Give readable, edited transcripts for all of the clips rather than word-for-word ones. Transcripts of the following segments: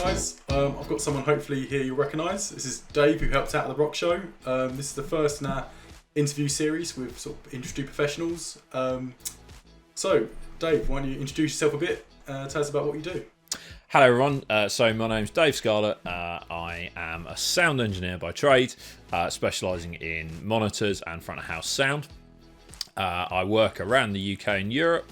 guys. I've got someone hopefully here you'll recognise. This is Dave, who helped out at the Rock Show. This is the first in our interview series with sort of industry professionals. So, Dave, why don't you introduce yourself a bit? Tell us about what you do. Hello everyone, so my name's Dave Scarlett. I am a sound engineer by trade, specialising in monitors and front of house sound. I work around the UK and Europe,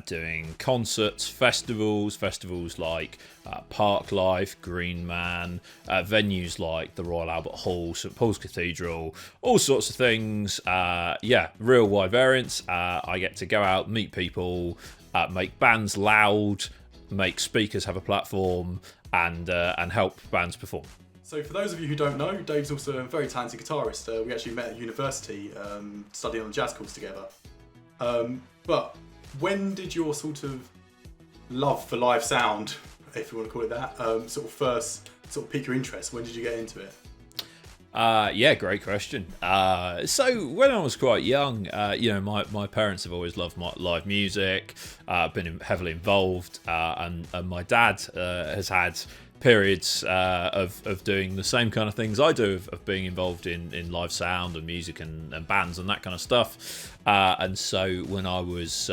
doing concerts, festivals like Park Life, Green Man, venues like the Royal Albert Hall, St Paul's Cathedral, all sorts of things. Real wide variance. I get to go out, meet people, make bands loud, make speakers have a platform, and help bands perform. So for those of you who don't know, Dave's also a very talented guitarist. We actually met at university, studying on jazz course together. But when did your sort of love for live sound, if you want to call it that, sort of first sort of pique your interest? When did you get into it? Great question. So when I was quite young, my parents have always loved live music, been heavily involved, and my dad has had periods of doing the same kind of things I do, of being involved in live sound and music and bands and that kind of stuff. And so when I was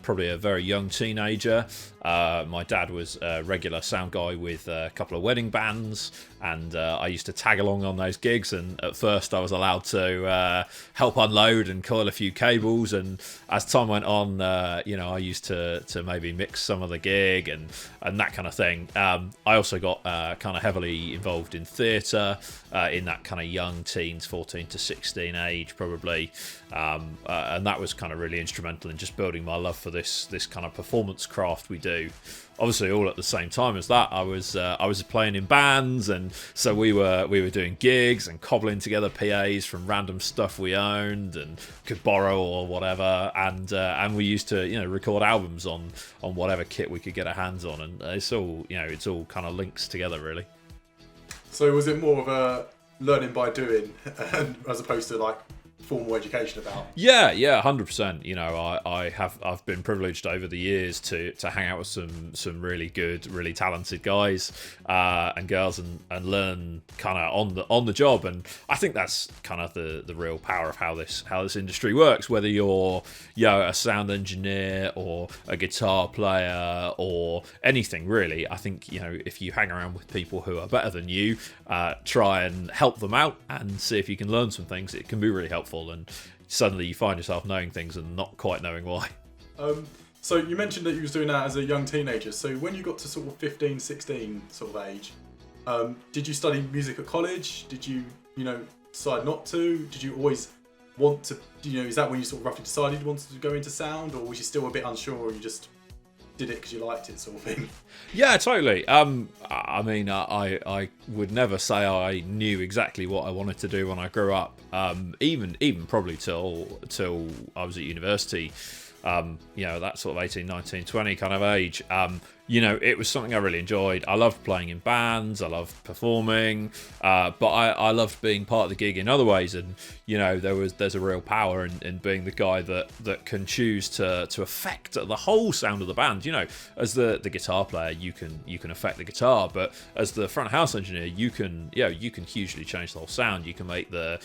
probably a very young teenager, my dad was a regular sound guy with a couple of wedding bands, and I used to tag along on those gigs. And at first I was allowed to help unload and coil a few cables, and as time went on, I used to maybe mix some of the gig and that kind of thing. I also got kind of heavily involved in theatre in that kind of young teens, 14 to 16 age probably, and that was kind of really instrumental in just building my love for this kind of performance craft we do. Obviously, all at the same time as that, I was playing in bands, and so we were doing gigs and cobbling together PAs from random stuff we owned and could borrow or whatever, and we used to record albums on whatever kit we could get our hands on, and it's all kind of links together really. So was it more of a learning by doing, as opposed to like formal education about? Yeah, 100%. I've been privileged over the years to hang out with some really good, really talented guys and girls, and learn kind of on the job. And I think that's kind of the real power of how this industry works. Whether you're a sound engineer or a guitar player or anything really, I think if you hang around with people who are better than you, try and help them out and see if you can learn some things, it can be really helpful. And suddenly you find yourself knowing things and not quite knowing why. So you mentioned that you was doing that as a young teenager. So when you got to sort of 15, 16 sort of age, did you study music at college? Did you, decide not to? Did you always want to, is that when you sort of roughly decided you wanted to go into sound, or was you still a bit unsure and you just did it because you liked it, sort of thing? Yeah, totally. I mean, I would never say I knew exactly what I wanted to do when I grew up. Even probably till I was at university. That sort of 18, 19, 20 kind of age. It was something I really enjoyed. I loved playing in bands. I loved performing. But I loved being part of the gig in other ways. And, there's a real power in being the guy that can choose to affect the whole sound of the band. As the guitar player, you can affect the guitar. But as the front house engineer, you can hugely change the whole sound. You can make the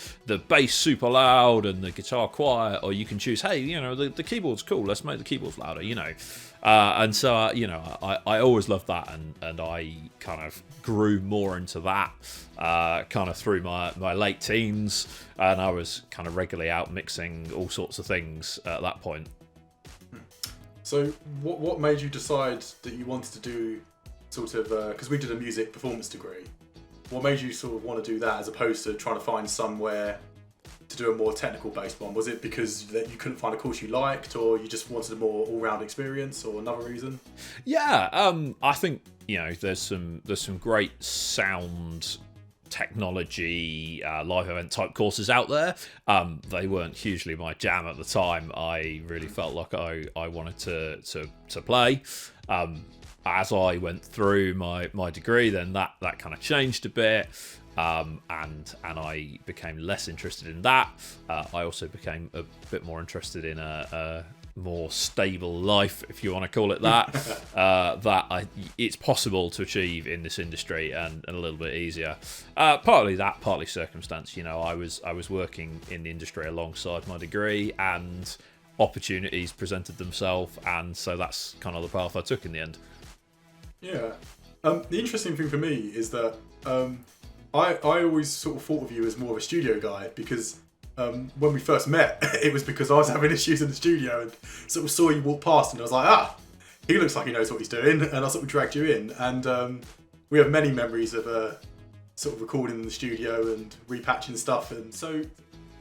bass super loud and the guitar quiet, or you can choose, hey, the keyboard's cool. Let's make the keyboards louder, And so, I always loved that, and I kind of grew more into that kind of through my late teens, and I was kind of regularly out mixing all sorts of things at that point. So what made you decide that you wanted to do sort of, because we did a music performance degree, what made you sort of want to do that as opposed to trying to find somewhere to do a more technical based one? Was it because that you couldn't find a course you liked, or you just wanted a more all-round experience, or another reason? Yeah, I think there's some great sound technology live event type courses out there. They weren't hugely my jam at the time. I really felt like I wanted to play. As I went through my degree, then that kind of changed a bit. And I became less interested in that. I also became a bit more interested in a more stable life, if you want to call it that, it's possible to achieve in this industry, and a little bit easier. Partly that, partly circumstance. I was working in the industry alongside my degree, and opportunities presented themselves, and so that's kind of the path I took in the end. Yeah. The interesting thing for me is that I always sort of thought of you as more of a studio guy, because when we first met, it was because I was having issues in the studio and sort of saw you walk past, and I was like, he looks like he knows what he's doing, and I sort of dragged you in, and we have many memories of sort of recording in the studio and repatching stuff. And so,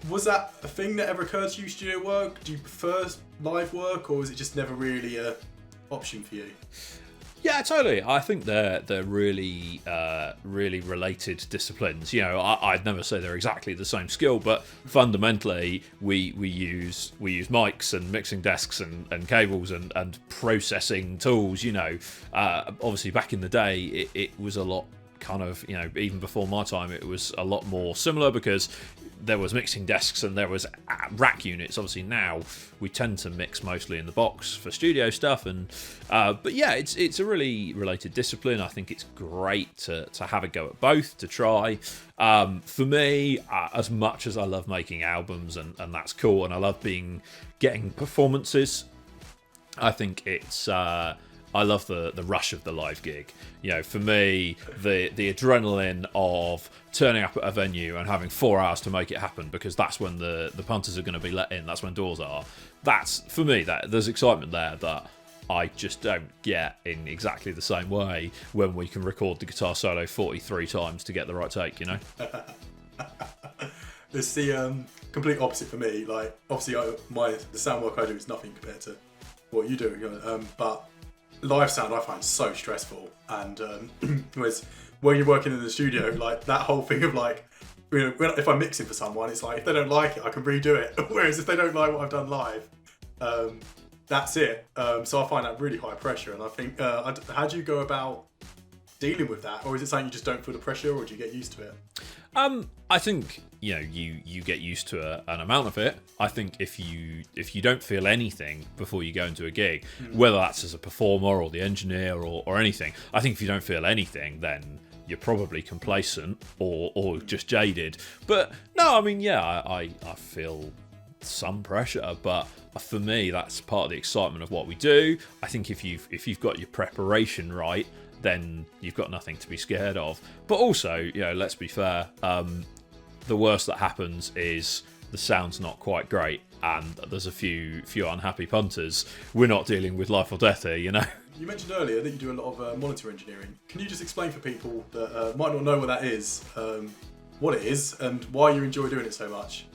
was that a thing that ever occurred to you, studio work? Do you prefer live work, or is it just never really a option for you? Yeah, totally. I think they're really really related disciplines. I'd never say they're exactly the same skill, but fundamentally we use mics and mixing desks and cables and processing tools. Obviously back in the day it was a lot kind of, even before my time, it was a lot more similar because there was mixing desks and there was rack units. Obviously now we tend to mix mostly in the box for studio stuff, but yeah, it's a really related discipline. I think it's great to have a go at both, to try. For me, as much as I love making albums and that's cool, and I love getting performances, I think it's I love the rush of the live gig. For me, the adrenaline of turning up at a venue and having 4 hours to make it happen, because that's when the punters are going to be let in. That's when doors are. That's, for me, that there's excitement there that I just don't get in exactly the same way when we can record the guitar solo 43 times to get the right take. It's the complete opposite for me. Like, obviously, the sound work I do is nothing compared to what you do. But live sound I find so stressful, and whereas when you're working in the studio, like that whole thing of like, if I'm mixing for someone, it's like if they don't like it, I can redo it. Whereas if they don't like what I've done live, that's it. So I find that really high pressure, and I think, how do you go about dealing with that, or is it something you just don't feel the pressure, or do you get used to it? I think you get used to an amount of it. I think if you don't feel anything before you go into a gig, whether that's as a performer or the engineer or anything, I think if you don't feel anything, then you're probably complacent or just jaded. But no, I mean, yeah, I feel some pressure, but for me, that's part of the excitement of what we do. I think if you've got your preparation right, then you've got nothing to be scared of. But also, let's be fair, the worst that happens is the sound's not quite great and there's a few unhappy punters. We're not dealing with life or death here, You mentioned earlier that you do a lot of monitor engineering. Can you just explain for people that might not know what that is, what it is, and why you enjoy doing it so much?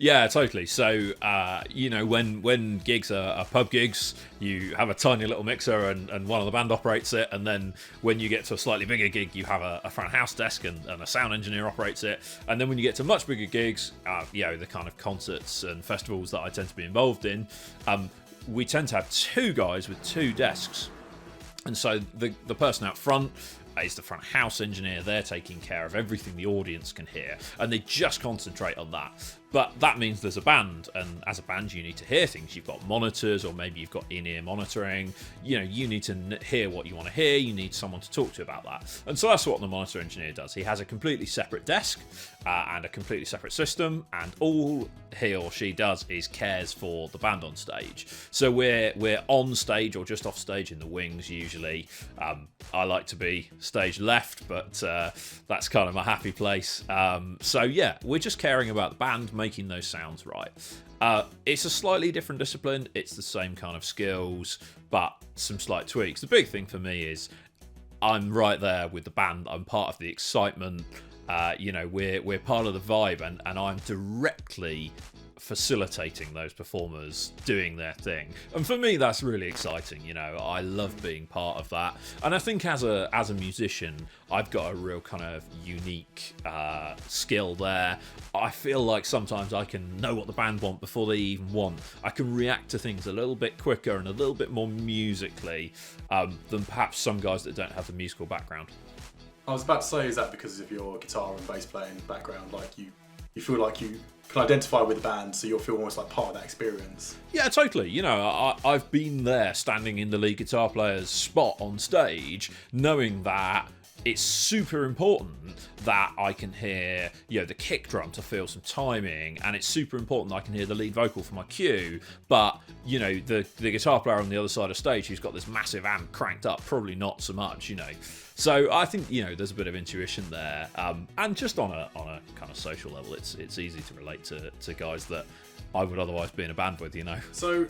Yeah, totally. So, when gigs are pub gigs, you have a tiny little mixer and one of the band operates it. And then when you get to a slightly bigger gig, you have a front house desk and a sound engineer operates it. And then when you get to much bigger gigs, the kind of concerts and festivals that I tend to be involved in, we tend to have 2 guys with 2 desks. And so the person out front is the front house engineer. They're taking care of everything the audience can hear, and they just concentrate on that. But that means there's a band, and as a band you need to hear things. You've got monitors, or maybe you've got in-ear monitoring. You need to hear what you want to hear. You need someone to talk to about that. And so that's what the monitor engineer does. He has a completely separate desk and a completely separate system, and all he or she does is cares for the band on stage. So we're on stage or just off stage in the wings usually. I like to be stage left, but that's kind of my happy place. So yeah, we're just caring about the band, making those sounds right. It's a slightly different discipline. It's the same kind of skills, but some slight tweaks. The big thing for me is I'm right there with the band. I'm part of the excitement. We're part of the vibe, and I'm directly facilitating those performers doing their thing. And for me, that's really exciting. I love being part of that. And I think as a musician, I've got a real kind of unique skill there. I feel like sometimes I can know what the band want before they even want. I can react to things a little bit quicker and a little bit more musically than perhaps some guys that don't have the musical background. I was about to say, is that because of your guitar and bass playing background? Like you feel like you can identify with the band, so you'll feel almost like part of that experience. Yeah, totally. You know, I've been there standing in the lead guitar player's spot on stage, knowing that it's super important that I can hear, you know, the kick drum to feel some timing, and it's super important that I can hear the lead vocal for my cue. But, you know, the guitar player on the other side of stage who's got this massive amp cranked up, probably not so much, you know. So I think, you know, there's a bit of intuition there, and just on a kind of social level, it's easy to relate to guys that I would otherwise be in a band with, you know. So,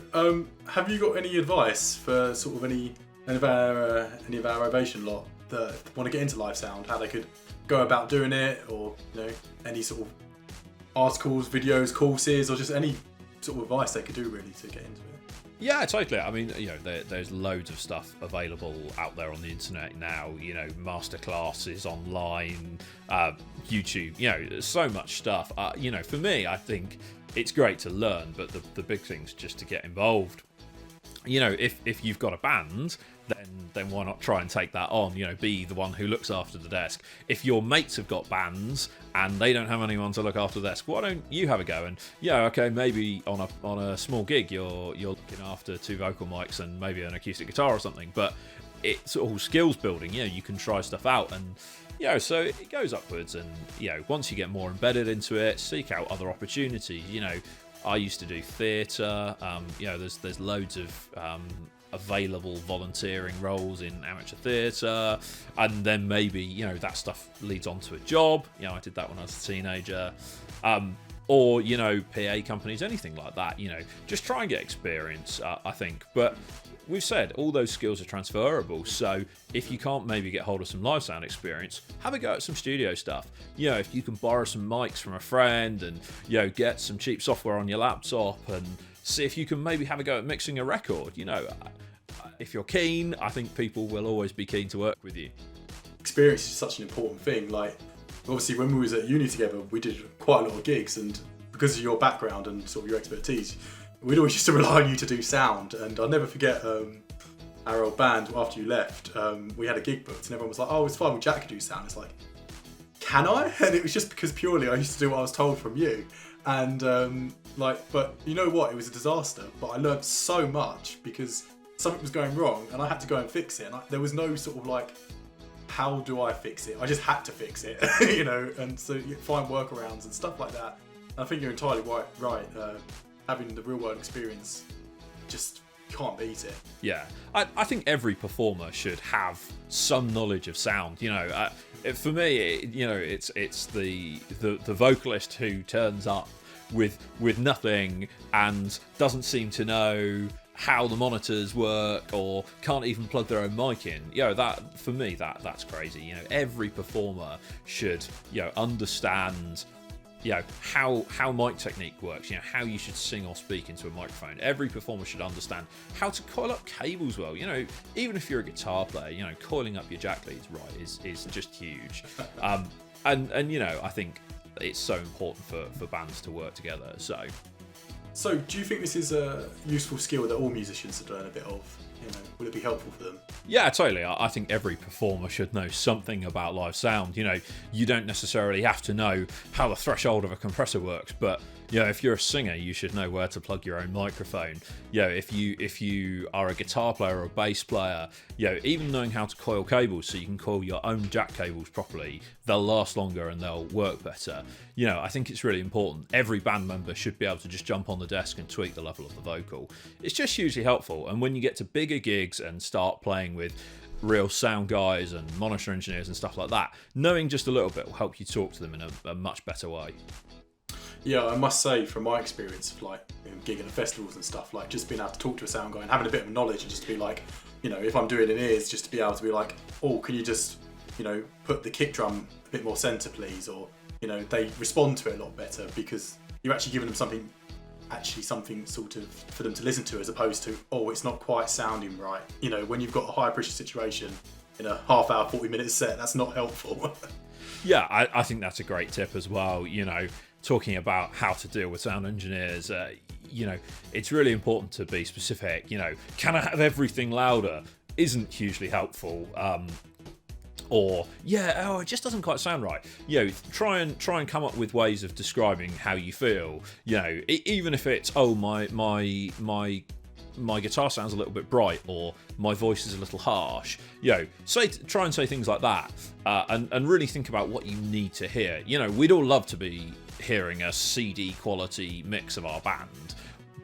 have you got any advice for sort of any of our ovation lot that want to get into live sound, how they could go about doing it, or, you know, any sort of articles, videos, courses, or just any sort of advice they could do really to get into it? Yeah, totally. I mean, you know, there's loads of stuff available out there on the internet now, you know, masterclasses online, YouTube, you know, there's so much stuff. You know, for me, I think it's great to learn, but the big thing's just to get involved. You know, if you've got a band, then why not try and take that on? You know, be the one who looks after the desk. If your mates have got bands and they don't have anyone to look after the desk, why don't you have a go? And yeah, okay, maybe on a small gig you're looking after 2 vocal mics and maybe an acoustic guitar or something. But it's all skills building. You know, you can try stuff out, and you know, so it goes upwards. And you know, once you get more embedded into it, seek out other opportunities. You know, I used to do theatre. You know, there's loads of available volunteering roles in amateur theatre, and then maybe, you know, that stuff leads on to a job. You know, I did that when I was a teenager. Or, you know, PA companies, anything like that. You know, just try and get experience, I think. But we've said all those skills are transferable, so if you can't maybe get hold of some live sound experience, have a go at some studio stuff. You know, if you can borrow some mics from a friend and, you know, get some cheap software on your laptop and see if you can maybe have a go at mixing a record. You know, if you're keen, I think people will always be keen to work with you. Experience is such an important thing. Like, obviously when we was at uni together, we did quite a lot of gigs, and because of your background and sort of your expertise, we'd always used to rely on you to do sound. And I'll never forget our old band, after you left, we had a gig booked and everyone was like, oh, it's fine, well, Jack could do sound. It's like, can I? And it was just because purely I used to do what I was told from you. And but you know what, it was a disaster, but I learned so much because something was going wrong and I had to go and fix it. And there was no sort of like, how do I fix it? I just had to fix it, you know, and so you find workarounds and stuff like that. And I think you're entirely right. Having the real world experience, just can't beat it. Yeah, I think every performer should have some knowledge of sound. You know, for me, you know, it's the vocalist who turns up with nothing and doesn't seem to know how the monitors work or can't even plug their own mic in. You know, that for me, that's crazy. You know, every performer should, you know, understand, you know, how mic technique works, you know, how you should sing or speak into a microphone. Every performer should understand how to coil up cables well. You know, even if you're a guitar player, you know, coiling up your jack leads right is just huge. And you know, I think it's so important for bands to work together. So do you think this is a useful skill that all musicians should learn a bit of? You know, will it be helpful for them? Yeah, totally. I think every performer should know something about live sound. You know, you don't necessarily have to know how the threshold of a compressor works, but you know, if you're a singer, you should know where to plug your own microphone. You know, if you are a guitar player or a bass player, you know, even knowing how to coil cables so you can coil your own jack cables properly, they'll last longer and they'll work better. You know, I think it's really important. Every band member should be able to just jump on the desk and tweak the level of the vocal. It's just hugely helpful. And when you get to bigger gigs and start playing with real sound guys and monitor engineers and stuff like that, knowing just a little bit will help you talk to them in a much better way. Yeah, I must say from my experience of like gigging at festivals and stuff, like just being able to talk to a sound guy and having a bit of knowledge and just be like, you know, if I'm doing InEars, just to be able to be like, oh, can you just, you know, put the kick drum a bit more centre please, or, you know, they respond to it a lot better because you're actually giving them something sort of for them to listen to, as opposed to, oh, it's not quite sounding right. You know, when you've got a high pressure situation in a half hour, 40-minute set, that's not helpful. Yeah, I think that's a great tip as well. You know, talking about how to deal with sound engineers, you know, it's really important to be specific. You know, can I have everything louder? Isn't hugely helpful. or it just doesn't quite sound right. Try and come up with ways of describing how you feel. Even if it's my guitar sounds a little bit bright, or my voice is a little harsh. Try and say things like that, and really think about what you need to hear. We'd all love to be hearing a CD quality mix of our band,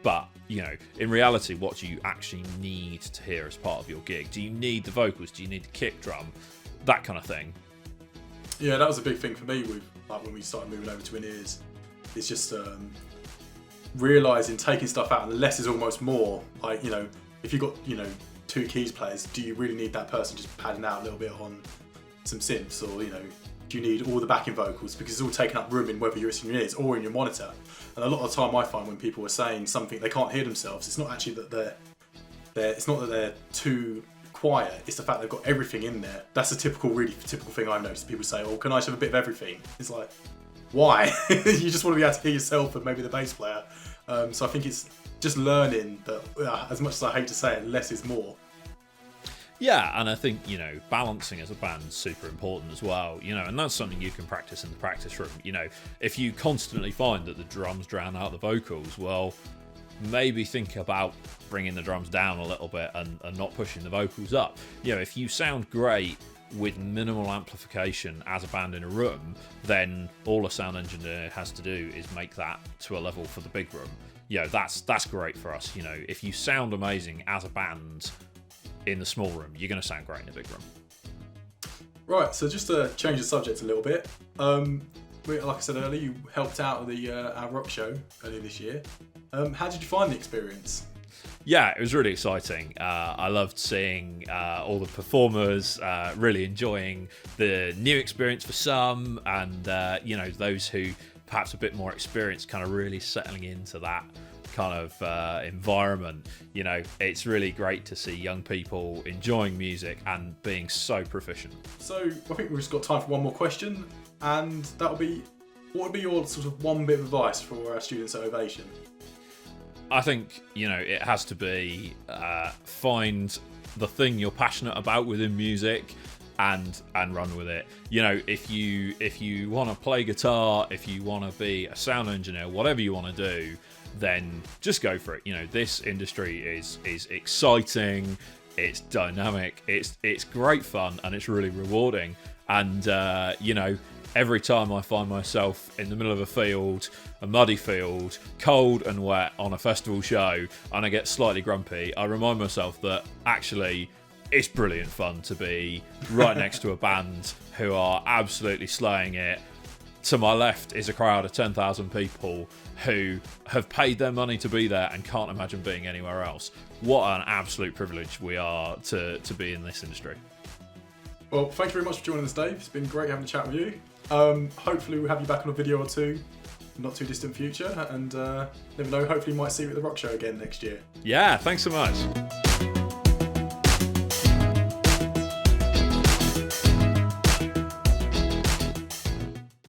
but in reality, what do you actually need to hear as part of your gig? Do you need the vocals? Do you need the kick drum? That kind of thing. Yeah, that was a big thing for me with when we started moving over to InEars. It's just realising taking stuff out, and less is almost more. If you've got 2 keys players, do you really need that person just padding out a little bit on some synths, or do you need all the backing vocals, because it's all taking up room in whether you're in your ears or in your monitor. And a lot of the time I find when people are saying something they can't hear themselves, it's not actually that they're too quiet, it's the fact they've got everything in there. That's a really typical thing I've noticed. People say, "Oh, can I just have a bit of everything?" It's like, why? You just want to be able to hear yourself and maybe the bass player. So I think it's just learning that, as much as I hate to say it, less is more. Yeah, and I think, balancing as a band is super important as well, and that's something you can practice in the practice room. If you constantly find that the drums drown out the vocals, well, maybe think about bringing the drums down a little bit and not pushing the vocals up. If you sound great with minimal amplification as a band in a room, then all a sound engineer has to do is make that to a level for the big room. That's great for us. If you sound amazing as a band in the small room, you're going to sound great in the big room. Right, so just to change the subject a little bit, like I said earlier, you helped out at our rock show earlier this year. How did you find the experience? Yeah, it was really exciting. I loved seeing all the performers, really enjoying the new experience for some, and those who perhaps a bit more experienced, kind of really settling into that kind of environment. It's really great to see young people enjoying music and being so proficient. So I think we've just got time for one more question, and that would be, what would be your sort of one bit of advice for our students at Ovation? I think, it has to be find the thing you're passionate about within music and run with it. If you want to play guitar, if you want to be a sound engineer, whatever you want to do, then just go for it. This industry is exciting, it's dynamic, it's great fun, and it's really rewarding. And every time I find myself in the middle of a muddy field, cold and wet on a festival show, and I get slightly grumpy, I remind myself that actually it's brilliant fun to be right next to a band who are absolutely slaying it. To my left is a crowd of 10,000 people who have paid their money to be there and can't imagine being anywhere else. What an absolute privilege we are to be in this industry. Well, thank you very much for joining us, Dave. It's been great having a chat with you. Hopefully we'll have you back on a video or two, not too distant future, and never know, hopefully you might see you at the rock show again next year. Yeah, thanks so much.